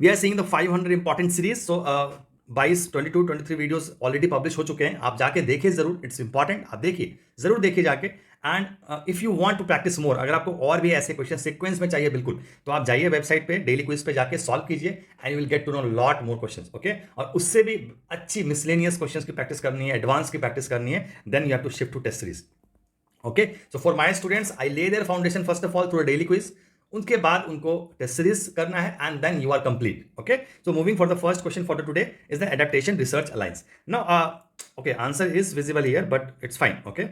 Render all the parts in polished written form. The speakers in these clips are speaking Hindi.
We are seeing the 500 important series. So 22 23 videos already publish हो चुके हैं, आप जाके देखिए जरूर, इट्स इंपॉर्टेंट, आप देखिए जरूर, देखिए जाके। And if you want to practise more, अगर आपको और भी ऐसे क्वेश्चन सीक्वेंस में चाहिए बिल्कुल, तो आप जाइए वेबसाइट पे डेली क्विज पे जाके सॉल्व कीजिए and you will get to know lot more questions. Okay, और उससे भी अच्छी मिसलेनियस क्वेश्चंस की प्रैक्टिस करनी है, एडवांस की प्रैक्टिस करनी है, then you have to shift to test series. Okay, so for my students I lay their foundation first of all through daily quiz, उनके बाद उनको टेस्ट सीरीज करना है and then you are complete. Okay, so moving for the first question for the today is the adaptation research alliance. Now okay, answer is visible here but it's fine. Okay,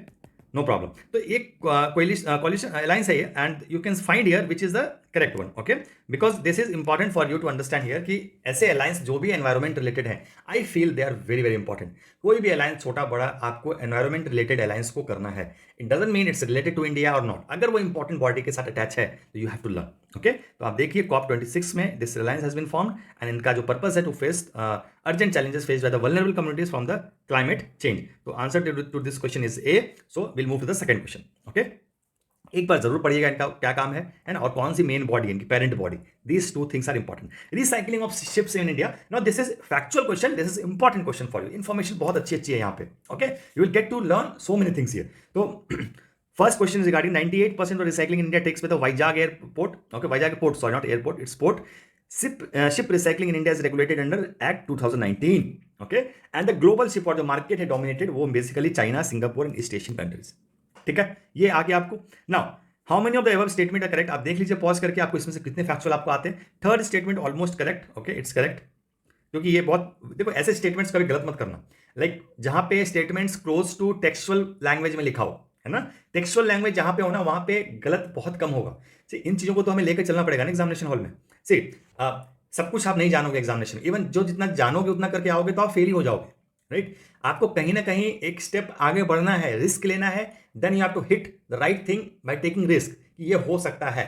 no problem. तो एक कोलिशन अलायंस है and you can find here which is the correct one. Okay, because this is important for you to understand here कि ऐसे अलायंस जो भी एनवायरमेंट रिलेटेड है, I feel they are very very important. कोई भी अलायंस छोटा बड़ा आपको एनवायरमेंट रिलेटेड अलायंस को करना है, it doesn't mean it's related to India और नॉट, अगर वो इंपॉर्टेंट बॉडी के साथ अटैच है तो you have to learn. Okay, तो आप देखिए COP26 में this alliance has been formed and इनका जो पर्पस है to face urgent challenges faced by the vulnerable communities from the climate change। तो answer to this question is A। so we'll move to the second question। okay, एक बार जरूर पढ़िएगा इनका क्या काम है एंड और कौन सी मेन बॉडी है इनकी, parent body. These two things are important. Recycling of ships in India, now this is factual question, this is important question for you, information बहुत अच्छी अच्छी है यहाँ पे। Okay, you will get to learn so many things here. तो first question is regarding 98% of recycling in India takes place at the Vizag airport। Okay, Vizag port, sorry, not airport, it's port। Ship recycling in India is regulated under Act 2019। Okay, and the global ship और जो मार्केट है डोमिनेटेड वो basically China, Singapore and East Asian countries. ठीक है, ये आगे आपको। Now how many of the above statement are correct, आप देख लीजिए पॉज करके आपको इसमें से कितने फैक्चुअल आपको आते हैं। Third statement almost correct. Okay, it's correct, क्योंकि ये बहुत, देखो ऐसे स्टेटमेंट्स कभी गलत मत करना, लाइक जहां पे statements close to textual language में लिखा हो, है ना, टेक्सुअल लैंग्वेज जहां पे हो ना वहां पे गलत बहुत कम होगा। सी इन चीजों को तो हमें लेकर चलना पड़ेगा ना एग्जामिनेशन हॉल में। सी सब कुछ आप नहीं जानोगे एग्जामिनेशन, इवन जो जितना जानोगे उतना करके आओगे तो आप फेल ही हो जाओगे, राइट। आपको कहीं ना कहीं एक स्टेप आगे बढ़ना है, रिस्क लेना है, then you have to hit the right thing by taking risk, ये हो सकता है।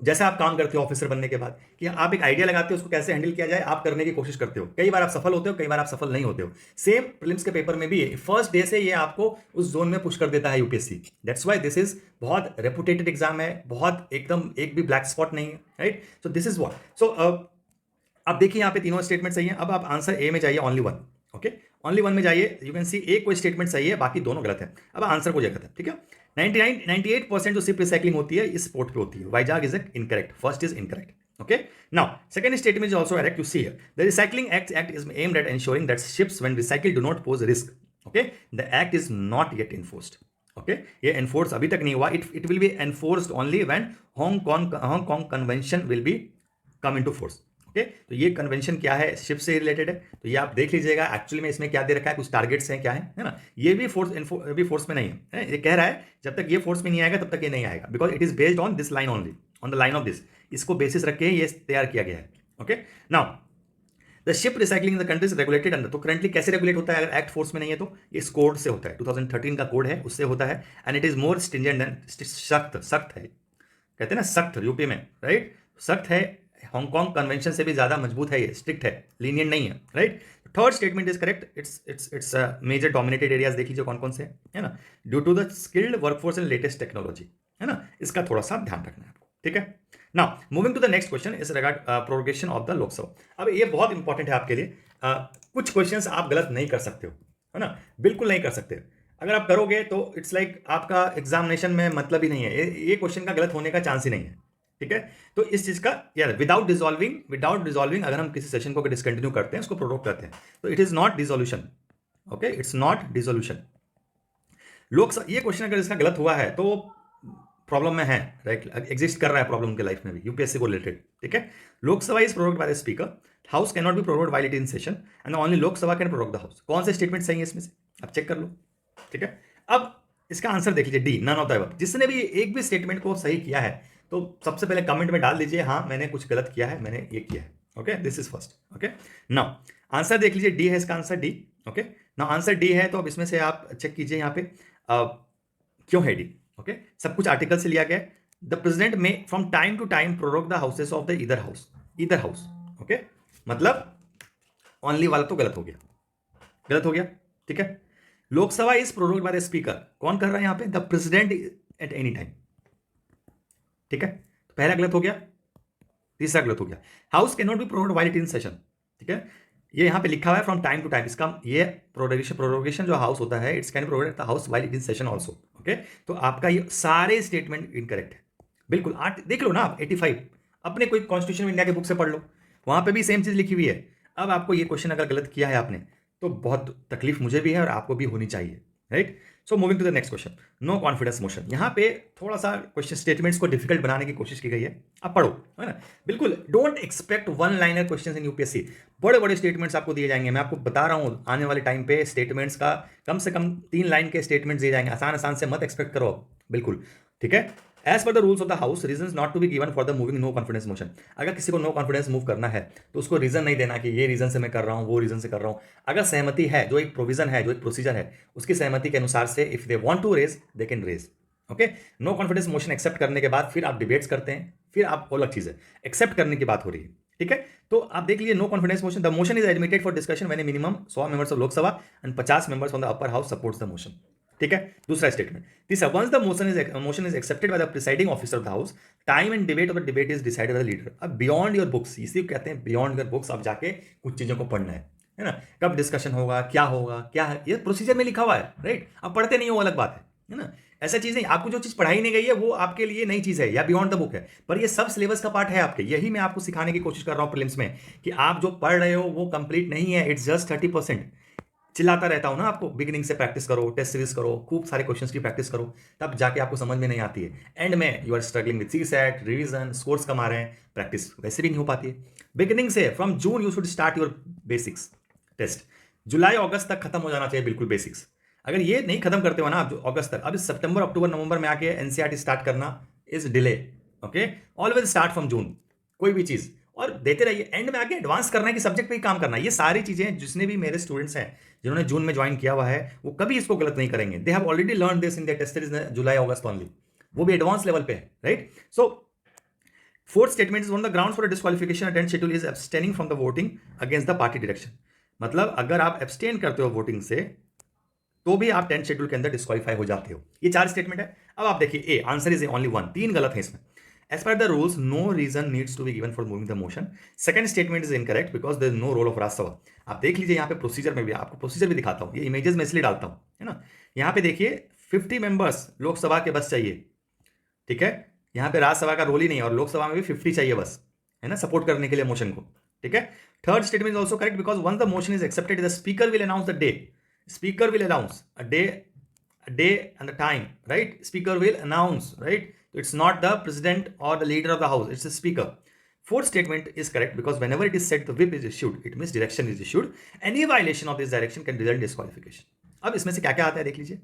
जैसे आप काम करते हो ऑफिसर बनने के बाद कि आप एक आइडिया लगाते हो उसको कैसे हैंडल किया जाए, आप करने की कोशिश करते हो, कई बार आप सफल होते हो, कई बार आप सफल नहीं होते हो। सेम प्रीलिम्स के पेपर में भी फर्स्ट डे से ये आपको उस जोन में पुश कर देता है UPSC. That's why this is बहुत रेपुटेटेड एग्जाम है, बहुत एकदम एक भी ब्लैक स्पॉट नहीं है, right. So this is what. So अब देखिए यहाँ पे तीनों स्टेटमेंट सही है। अब आप आंसर ए में जाइए, only one. Okay, only one में जाइए, यू कैन सी एक कोई स्टेटमेंट सही है, बाकी दोनों गलत है। अब आंसर को जगह है, ठीक है। 98% जो शिप रिसाइकलिंग होती है इस पोर्ट पे होती है। Vizag is incorrect, first is incorrect. Okay, now second statement is also correct। You see here the recycling act is aimed at ensuring that ships when recycled do not pose risk। Okay, the act is not yet enforced। Okay, ये enforce अभी तक नहीं हुआ, it will be enforced only when Hong Kong convention will be come into force। Okay, तो ये कन्वेंशन क्या है, शिप से रिलेटेड है, तो ये आप देख लीजिएगा। एक्चुअली में इसमें क्या दे रखा है, कुछ टारगेट्स हैं, क्या है ना। ये भी फोर्स में नहीं है, ये कह रहा है जब तक ये फोर्स में नहीं आएगा तब तक ये नहीं आएगा, because it is based on this line only, on the line of this, इसको बेसिस रख के ये तैयार किया गया है। Okay, now the ship recycling in the countries regulated under, तो करंटली कैसे रेगुलेट होता है अगर एक्ट फोर्स में नहीं है तो, इस कोड से होता है, 2013 का कोड है उससे होता है, and it is more stringent than, सख्त है, कहते हैं ना सख्त यूपी में, राइट, सख्त है, हांगकांग कन्वेंशन से भी ज्यादा मजबूत है, ये स्ट्रिक्ट है, लीनियंट नहीं है, right. Third statement is correct, it's major dominated areas देख लीजिए कौन कौन से है ना, due to the skilled workforce and latest technology, है ना, इसका थोड़ा सा ध्यान रखना है आपको, ठीक है। Now moving to the next question is regard progression of the Lok Sabha. अब ये बहुत इंपॉर्टेंट है आपके लिए, कुछ क्वेश्चंस आप गलत नहीं कर सकते हो, है ना, बिल्कुल नहीं कर सकते। अगर आप करोगे तो इट्स लाइक आपका एग्जामिनेशन में मतलब ही नहीं है, ये क्वेश्चन का गलत होने का चांस ही नहीं है, ठीक है। तो इस चीज का यार, विदाउट डिसॉल्विंग अगर हम किसी सेशन को डिसकंटिन्यू करते हैं, उसको प्रोवोक करते हैं, तो it is not dissolution. Okay, it's not dissolution. Lok Sabha, ये क्वेश्चन अगर इसका गलत हुआ है तो प्रॉब्लम में है, राइट, एग्जिस्ट कर रहा है प्रॉब्लम उनके लाइफ में भी, यूपीएससी को रिलेटेड, ठीक है। Lok Sabha is provoked bye the speaker, house can not B provoked while it in session, and only Lok Sabha can provoke the house. कौन से स्टेटमेंट सही है इसमें से, आप चेक कर लो, ठीक है। अब इसका आंसर देख लीजिए, D, none of the above. जिसने भी एक भी स्टेटमेंट को सही किया है तो सबसे पहले कमेंट में डाल दीजिए, हाँ मैंने कुछ गलत किया है, मैंने ये किया है। Okay, this is first. Okay, now answer देख लीजिए, डी है इसका answer, D. Okay, now answer D है, तो अब इसमें से आप चेक कीजिए यहाँ पे क्यों है डी। ओके, सब कुछ आर्टिकल से लिया गया है। The president may from time to time prorogue the houses of the either house. Okay, मतलब ओनली वाला तो गलत हो गया, गलत हो गया, ठीक है। Lok Sabha is prorogued by the speaker, कौन कर रहा है यहाँ पे, the president at any time, ठीक है। तो पहला गलत हो गया, तीसरा गलत हो गया, house can not be prorogued while it in session, ठीक है, ये यहाँ पे लिखा हुआ है फ्रॉम टाइम टू टाइम, इसका ये प्रोरोगेशन जो हाउस होता है, it's can prorogued the house while it in session also, okay. तो आपका ये सारे स्टेटमेंट इनकरेक्ट है, बिल्कुल। 8 देख लो ना आप, 85 अपने कोई कॉन्स्टिट्यूशन ऑफ इंडिया के बुक से पढ़ लो, वहां पे भी सेम चीज लिखी हुई है। अब आपको ये क्वेश्चन अगर गलत किया है आपने, तो बहुत तकलीफ मुझे भी है और आपको भी होनी चाहिए, right. So moving to the next question, no confidence motion. यहाँ पे थोड़ा सा क्वेश्चन स्टेटमेंट्स को डिफिकल्ट बनाने की कोशिश की गई है, अब पढ़ो, है ना। बिल्कुल don't expect one liner question in UPSC, बड़े बड़े स्टेटमेंट्स आपको दिए जाएंगे। मैं आपको बता रहा हूँ आने वाले टाइम पे स्टेटमेंट्स का कम से कम 3 लाइन के स्टेटमेंट्स दिए जाएंगे, आसान आसान से मत एक्सपेक्ट करो, बिल्कुल, ठीक है। As per the rules of the house, reason not to be given for the moving no confidence motion. अगर किसी को नो कॉन्फिडेंस मूव करना है तो उसको रीजन नहीं देना कि ये रीजन से मैं कर रहा हूँ, वो रीजन से कर रहा हूँ। अगर सहमति है, जो एक प्रोविजन है, जो एक प्रोसीजर है, उसकी सहमति के अनुसार से if they want to raise they can raise, okay. No confidence motion accept करने के बाद फिर आप डिबेट्स करते हैं, फिर आप अलग चीज है, एक्सेप्ट करने की बात हो रही है, ठीक है। तो आप देख लीजिए, no confidence motion, the motion is admitted for discussion when a minimum 100 members of Lok Sabha and 50 members on the upper house supports the motion, ठीक है। दूसरा स्टेटमेंट, तीसरा, once the motion is accepted by the presiding officer of the house, time and debate of the debate is decided by the leader. अब बियॉन्ड योर बुक्स, इसी को कहते हैं बियॉन्ड योर बुक्स, अब जाके कुछ चीजों को पढ़ना है ना। कब डिस्कशन होगा, क्या होगा, क्या है, ये प्रोसीजर में लिखा हुआ है, राइट। अब पढ़ते नहीं हो, अलग बात है ना। ऐसा चीज नहीं, आपको जो चीज पढ़ाई नहीं गई है वो आपके लिए नई चीज है या बियॉन्ड द बुक है, पर ये सब सिलेबस का पार्ट है आपके। यही मैं आपको सिखाने की कोशिश कर रहा हूं प्रीलिम्स में, कि आप जो पढ़ रहे हो वो कंप्लीट नहीं है, इट्स जस्ट 30%। चिल्लाता रहता हूं ना आपको, बिगिनिंग से प्रैक्टिस करो, टेस्ट सीरीज करो, खूब सारे क्वेश्चंस की प्रैक्टिस करो, तब जाके आपको समझ में नहीं आती है। एंड में you are struggling with CSAT, revision, scores कमा रहे हैं, प्रैक्टिस वैसे भी नहीं हो पाती है। बिगिनिंग से from June you should start your basics test, जुलाई अगस्त तक खत्म हो जाना चाहिए बिल्कुल बेसिक्स। अगर ये नहीं खत्म करते हो ना आप अगस्त तक, अब सितंबर अक्टूबर नवंबर में आके एनसीईआरटी स्टार्ट करना is delay, okay. Always start from June, कोई भी चीज, और देते रहिए। एंड में आके एडवांस करना है कि सब्जेक्ट पे ही काम करना है। ये सारी चीजें जिसने भी मेरे स्टूडेंट्स हैं जिन्होंने जून में ज्वाइन किया हुआ है, वो कभी इसको गलत नहीं करेंगे। They have already learn this in their test series July August only, वो भी एडवांस लेवल पे है, right. So fourth statement is one the ground for disqualification tenth schedule is abstaining from the voting against the party direction. मतलब अगर आप एब्सटेन करते हो वोटिंग से, तो भी आप 10th शेड्यूल के अंदर डिस्क्वालीफाई हो जाते हो। ये 4 स्टेटमेंट है। अब आप देखिए, ए आंसर इज ओनली 1, 3 गलत है इसमें। As per the rules no reason needs to be given for moving the motion. Second statement is incorrect because there is no role of Rajya Sabha. आप देख लीजिए यहाँ पे प्रोसीजर में भी, आपको प्रोसीजर भी दिखाता हूँ, ये इमेजेस में इसलिए डालता हूँ, है ना। यहाँ पे देखिए 50 मेंबर्स लोकसभा के बस चाहिए, ठीक है। यहाँ पे राज्यसभा का रोल ही नहीं है, और लोकसभा में भी 50 चाहिए बस, है ना, सपोर्ट करने के लिए मोशन को, ठीक है। Third statement is also correct because once the motion is accepted the speaker will announce the day, speaker will announce a day and the time, right? Speaker will announce, right? So it's not the president or the leader of the house, it's the speaker. Fourth statement is correct because whenever it is said the whip is issued, it means direction is issued. Any violation of this direction can result in disqualification. अब इसमें से क्या क्या आता है देख लीजिए।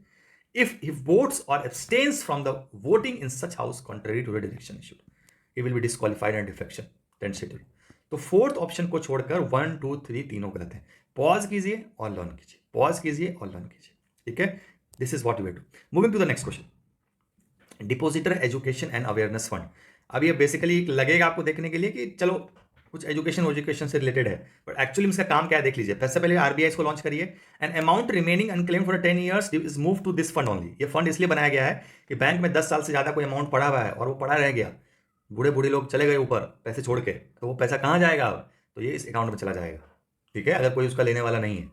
If he votes or abstains from the voting in such house contrary to the direction issued, he will be disqualified and defection, 10th schedule. तो फोर्थ ऑप्शन को छोड़कर 1, 2, 3 तीनों गलत है। पॉज कीजिए और लर्न कीजिए, पॉज कीजिए और लर्न कीजिए, ठीक है। This is what you will do. Moving to the next question, depositor education and awareness fund. अब ये बेसिकली लगेगा आपको देखने के लिए कि चलो कुछ एजुकेशन से रिलेटेड है, बट एक्चुअली इसका काम क्या है देख लीजिए। सबसे पहले आरबीआई इसको लॉन्च करिए। An amount remaining unclaimed for 10 years is move to this fund only. ये फंड इसलिए बनाया गया है कि बैंक में 10 साल से ज्यादा कोई अमाउंट पड़ा हुआ है और वो पड़ा रह गया, बूढ़े बूढ़े लोग चले गए ऊपर पैसे छोड़ के, तो वो पैसा कहाँ जाएगा अब, तो ये इस अकाउंट में चला जाएगा, ठीक है, अगर कोई उसका लेने वाला नहीं है।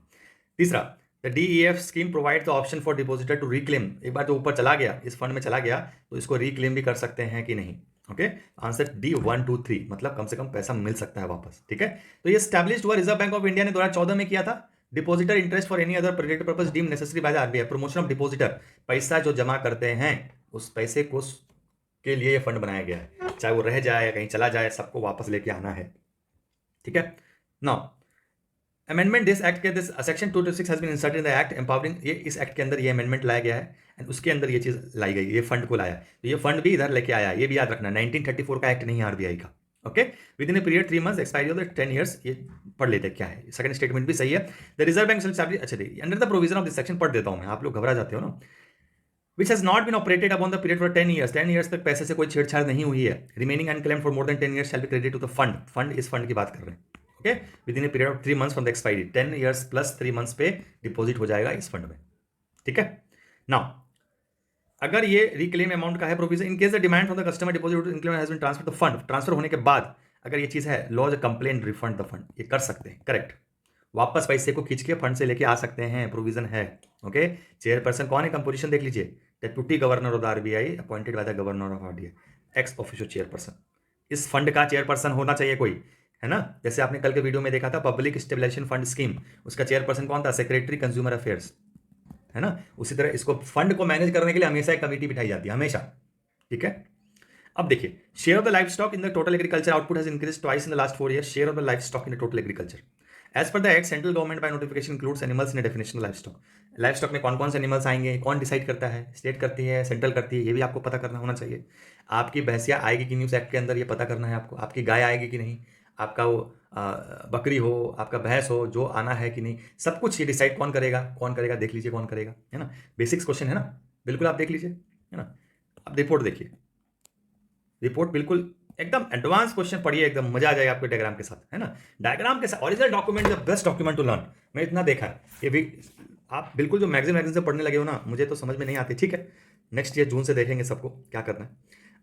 तीसरा, the DEF scheme provide the option for depositor to reclaim. एक बार जो ऊपर चला गया, इस फंड में चला गया, तो इसको रिक्लेम भी कर सकते हैं कि नहीं, ओके। आंसर डी 1, 2, 3, मतलब कम से कम पैसा मिल सकता है वापस, ठीक है। तो ये स्टैब्लिश्ड हुआ रिजर्व बैंक ऑफ इंडिया ने 2014 में किया था। Depositor interest for any other related purpose deem necessary by the RBI. Promotion of depositor, पैसा जो जमा करते हैं उस पैसे को के लिए ये फंड बनाया गया है, चाहे वो रह जाए कहीं चला जाए, सबको वापस लेके आना है, ठीक है। नाउ अमेंडमेंट दिस एक्ट के this section 226 has been inserted in the act empowering, ये इस एक्ट के अंदर ये अमेंडमेंट लाया गया है एंड उसके अंदर ये चीज लाई गई, ये फंड को लाया, तो ये फंड भी इधर लेके आया, ये भी याद रखना। 1934 का एक्ट नहीं है आरबीआई का, okay. With in a period 3 months expiry of the 10 years, ये पढ़ लेते क्या है। सेकंड स्टेटमेंट भी सही है। The Reserve Bank shall establish, अच्छा देखिए, under the provision of this section, पढ़ देता हूं मैं, आप लोग घबरा जाते हो ना। which has not been operated upon the period for 10 years, 10 years तक पैसे से कोई छेड़छाड़ नहीं हुई है। remaining unclaimed for more than 10 years shall be credited to the fund, fund इस फंड की बात कर रहे हैं, okay. With in a period of 3 months from the expiry, 10 years plus 3 months पे डिपॉजिट हो जाएगा इस फंड में, ठीक है। नाउ अगर ये रिक्लेम अमाउंट का है provision, in case the demand from the customer deposit unclaimed has been transfer, तो फंड ट्रांसफर होने के बाद अगर ये चीज़ है, lodge complain refund the fund, ये कर सकते हैं, करेक्ट। वापस पैसे को खींच के फंड से लेके आ सकते हैं, प्रोविजन है। ओके, चेयरपर्सन कौन है, कंपोजिशन देख लीजिए। Deputy governor of the RBI appointed by the governor of RBI, ex officio chairperson. इस फंड का चेयरपर्सन होना चाहिए कोई, है ना। जैसे आपने कल के वीडियो में देखा था पब्लिक स्टेबलाइजेशन फंड स्कीम, उसका चेयरपर्सन कौन था, सेक्रेटरी कंज्यूमर अफेयर्स, है ना। उसी तरह इसको फंड को मैनेज करने के लिए हमेशा एक कमेटी बिठाई जाती है, हमेशा, ठीक है। अब देखिए, share of the livestock in the total agriculture output has increase twice in the last 4 years। Share of the livestock in the total agriculture as per the act, central government by notification includes animals in definition of livestock. Livestock में कौन कौन से एनिमल्स आएंगे, कौन डिसाइड करता है, स्टेट करती है, सेंट्रल करती है, ये भी आपको पता करना होना चाहिए। आपकी भैंसिया आएगी कि न्यूज़ एक्ट के अंदर, ये पता करना है आपको। आपकी गाय आएगी कि नहीं, आपका वो बकरी हो, आपका भैंस हो, जो आना है कि नहीं, सब कुछ ये डिसाइड कौन करेगा, देख लीजिए कौन करेगा, है ना। बेसिक्स क्वेश्चन है ना, बिल्कुल आप देख लीजिए, है ना। अब रिपोर्ट देखिए, रिपोर्ट बिल्कुल एकदम एडवांस क्वेश्चन पढ़िए, एकदम मजा आ जाएगा आपको डायग्राम के साथ, है ना। डायग्राम के साथ original document the best document to learn. मैं इतना देखा है, ये भी आप बिल्कुल जो मैगजीन से पढ़ने लगे हो ना, मुझे तो समझ में नहीं आती, ठीक है। नेक्स्ट ईयर जून से देखेंगे सबको क्या करना है।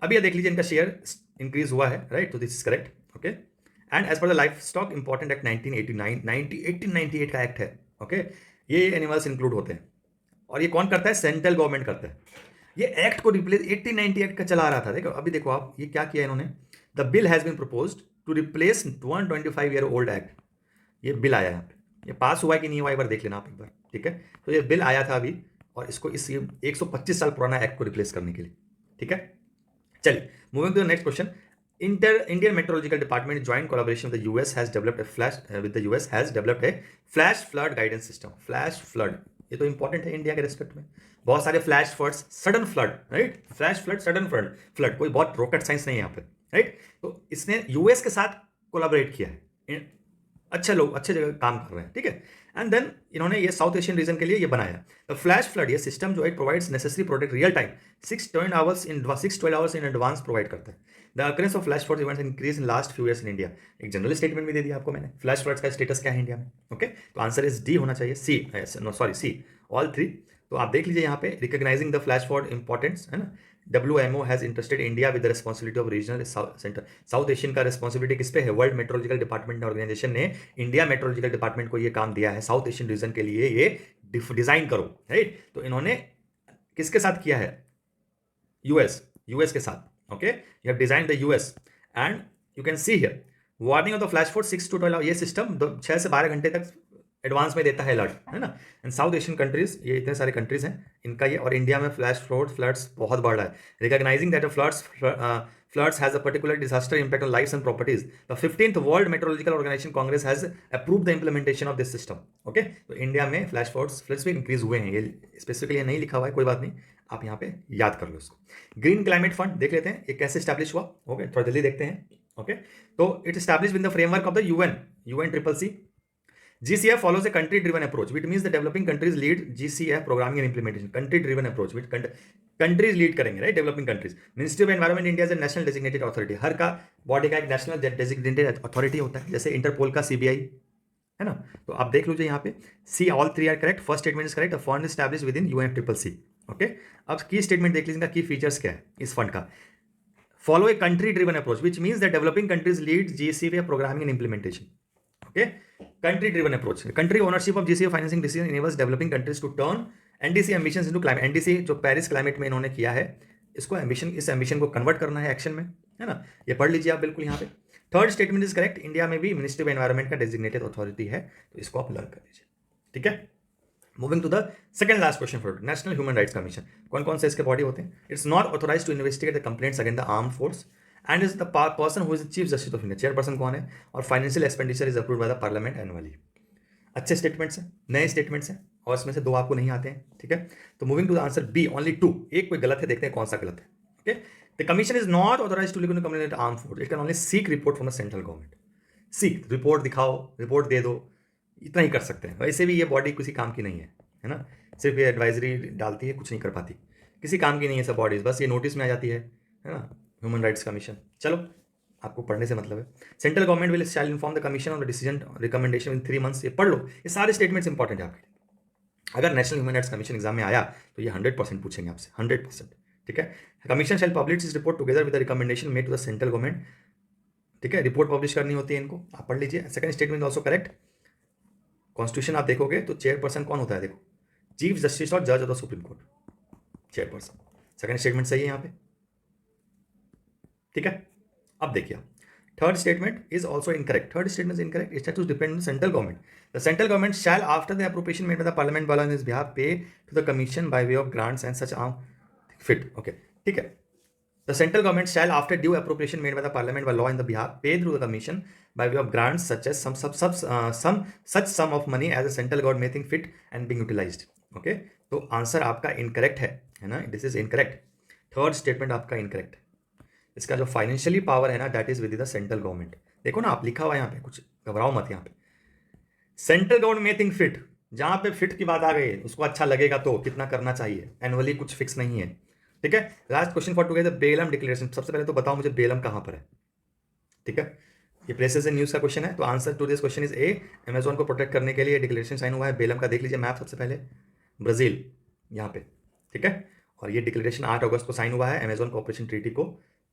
अब ये देख लीजिए, इनका शेयर इंक्रीज हुआ है, राइट, तो this is correct, okay. And as per the livestock important act 1898 का एक्ट है, ओके। ये एनिमल्स इंक्लूड होते हैं, और ये कौन करता है, सेंट्रल गवर्नमेंट करता है। ये एक्ट को रिप्लेस 1890 एक्ट का चला रहा था, देखो अभी देखो आप, ये क्या किया इन्होंने, the bill has been proposed to replace 125 year old act. ये बिल आया यहाँ पे, ये पास हुआ है कि नहीं हुआ एक बार देख लेना आप एक बार, ठीक है। तो ये बिल आया था अभी, और इसको इस 125 साल पुराना एक्ट को रिप्लेस करने के लिए, ठीक है। चलिए, moving to the next question. Indian Meteorological Department, joint collaboration with the US, has developed a flash flood guidance system. Flash flood, ये तो इंपॉर्टेंट है इंडिया के रेस्पेक्ट में। बहुत सारे flash floods, sudden flood, right, flash flood, sudden flood, कोई बहुत रॉकेट साइंस नहीं है यहाँ पे, राइट। तो इसने यूएस के साथ कोलाबोरेट किया है, अच्छे लोग अच्छे जगह काम कर रहे हैं, ठीक है। एंड देन इन्होंने ये साउथ एशियन रीजन के लिए ये बनाया द फ्लैश फ्लड। ये सिस्टम जो है provides necessary protect real time 6-12 hours in advance provide करता है। The occurrence of flash flood events increase in last few years in India. एक जनरल स्टेटमेंट भी दे दिया आपको मैंने, फ्लैश फ्लड्स का स्टेटस क्या है इंडिया में, ओके। तो आंसर इज डी होना चाहिए, सी, नो सॉरी, सी, ऑल थ्री। तो आप देख लीजिए यहाँ पे, recognising the flash flood importance, है ना। WMO has interested India with the responsibility of regional centre. South Asian का रिस्पॉन्सिबिलिटी किस पे है, वर्ल्ड मेट्रोलॉजिकल डिपार्टमेंट ऑर्गेनाइजेशन ने इंडिया मेट्रोलॉजिकल डिपार्टमेंट को ये काम दिया है, साउथ एशियन रीजन के लिए ये डिजाइन करो, राइट। तो इन्होंने किसके साथ किया है, यूएस के साथ, okay. You have design the US and you can see here warning of the flash flood 6-12, ये सिस्टम 6 से 12 घंटे तक एडवांस में देता है अलर्ट, है ना। एंड साउथ एशियन कंट्रीज, ये इतने सारे कंट्रीज हैं इनका ये, और इंडिया में फ्लड्स बहुत बढ़ रहा है। Recognizing that floods has a particular disaster impact on lives and properties, the 15th world meteorological organization congress has approved the implementation of this system, okay. तो इंडिया में फ्लड्स भी इंक्रीज हुए हैं, ये स्पेसिफिकली नहीं लिखा हुआ है, कोई बात नहीं, आप यहाँ पे याद कर लो इसको। ग्रीन क्लाइमेट फंड देख लेते हैं, ये कैसे स्टैब्लिश हुआ, ओके, थोड़ा जल्दी देखते हैं, ओके। तो it establish in the framework of the UN GCF follows a country-driven approach, which means the developing countries lead GCF programming and implementation. Country-driven approach, which countries lead करेंगे, right? Developing countries. Ministry of Environment India is a national designated authority. हर का बॉडी का एक नेशनल designated authority होता है, जैसे इंटरपोल का CBI, है ना। तो आप देख लीजिए यहाँ पे, see all three are correct, first statement is correct, the fund establish within UNFCCC, okay. अब की स्टेटमेंट देख लीजिएगा, की फीचर्स क्या है इस फंड का। Follow a country driven approach, which means that developing countries lead GCF programming and implementation, okay. Country driven approach, country ownership of GCF financing decision enables developing countries to turn NDC ambitions into climate. NDC जो पेरिस क्लाइमेट में इन्होंने किया है, इसको एम्बिशन, इस एम्बिशन को कन्वर्ट करना है एक्शन में, है ना। ये पढ़ लीजिए आप बिल्कुल यहाँ पे। Third statement is correct, India में भी मिनिस्ट्री ऑफ एनवायरमेंट का डेजिग्नेटेड अथॉरिटी है, तो इसको आप लर्न कर लीजिए, ठीक है। Moving to the second last question for national human rights commission, कौन कौन से इसके बॉडी होते हैं। It's not authorize to investigate the complaints against the arm force and is the person who is the chief justice of India. Chairperson कौन है, और financial expenditure is approved by the parliament annually. अच्छे स्टेटमेंट्स हैं, नए स्टेटमेंट्स हैं, और इसमें से 2 आपको नहीं आते हैं, ठीक है। तो moving to the answer B, only 2, एक कोई गलत है, देखते हैं कौन सा गलत है, okay. The commission is not authorize to live complaint arm force, it can only seek report from the central government. Seek, report दिखाओ, रिपोर्ट दे दो, इतना ही कर सकते हैं। वैसे भी ये बॉडी किसी काम की नहीं है ना, सिर्फ ये एडवाइजरी डालती है, कुछ नहीं कर पाती, किसी काम की नहीं है सब बॉडीज, बस ये नोटिस में आ जाती है ना, ह्यूमन राइट्स कमीशन। चलो, आपको पढ़ने से मतलब है। Central government will shell inform the commission on the decision recommendation in 3 months। ये पढ़ लो, ये सारे स्टेटमेंट्स इंपॉर्टेंट है आपके। अगर national human rights commission exam में आया तो ये 100% पूछेंगे आपसे, 100%, ठीक है। Commission shall publish this report together with the recommendation made to the central government ठीक है, रिपोर्ट पब्लिश करनी होती है इनको, आप पढ़ लीजिए। Second statement also correct. Constitution आप देखोगे तो चेयरपर्सन कौन होता है, देखो चीफ जस्टिस और जज of the supreme court, chairperson. Second statement सही है यहाँ पे, ठीक है। अब देखिए आप, third statement is also incorrect. Third statement is incorrect. Status depend on central government. The central government shall after the appropriation made by the parliament वाला in his behalf pay to the commission by way of grants and such arm fit. Okay, ठीक है। The central government shall, after due appropriation made by the parliament by law in the behalf, pay through the commission by way of grants such as some such sum of money as the central government may think fit and being utilized. Okay, तो आंसर आपका इनकरेक्ट है ना, this is incorrect. Third statement आपका इनकरेक्ट। इसका जो फाइनेंशियली पावर है ना, that is with the central government. देखो ना, आप लिखा हुआ है यहाँ पे, कुछ घबराओ मत यहाँ पे। Central government may think fit, जहां पे फिट की बात आ गई, उसको अच्छा लगेगा तो कितना करना चाहिए, एनुअली कुछ फिक्स नहीं है, ठीक है। Last question for together, Belem declaration. सबसे पहले तो बताओ मुझे बेलम कहां पर है, ठीक है। ये प्लेसेस इन न्यूज का क्वेश्चन है, तो answer to this question is A. Amazon को प्रोटेक्ट करने के लिए डिक्लेरेशन साइन हुआ है बेलम का, देख लीजिए मैप सबसे पहले, ब्राजील यहाँ पे, ठीक है। और ये डिक्लेरेशन 8 अगस्त को साइन हुआ है अमेजोन कॉर्पोरेशन ट्रीटी को,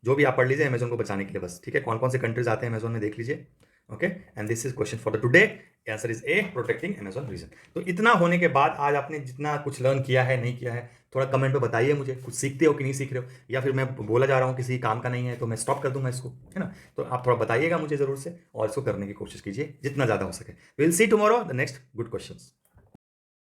जो भी आप पढ़ लीजिए अमेजोन को बचाने के लिए बस, ठीक है। कौन कौन से कंट्रीज आते हैं अमेजोन में देख लीजिए, okay. And this is question for the today, answer is A, protecting Amazon region. तो इतना होने के बाद आज आपने जितना कुछ लर्न किया है नहीं किया है, थोड़ा कमेंट में बताइए मुझे, कुछ सीखते हो कि नहीं सीख रहे हो, या फिर मैं बोला जा रहा हूँ किसी काम का नहीं है तो मैं स्टॉप कर दूंगा इसको, है ना। तो आप थोड़ा बताइएगा मुझे जरूर से, और इसको करने की कोशिश कीजिए जितना ज़्यादा हो सके। Will see tomorrow the next good questions.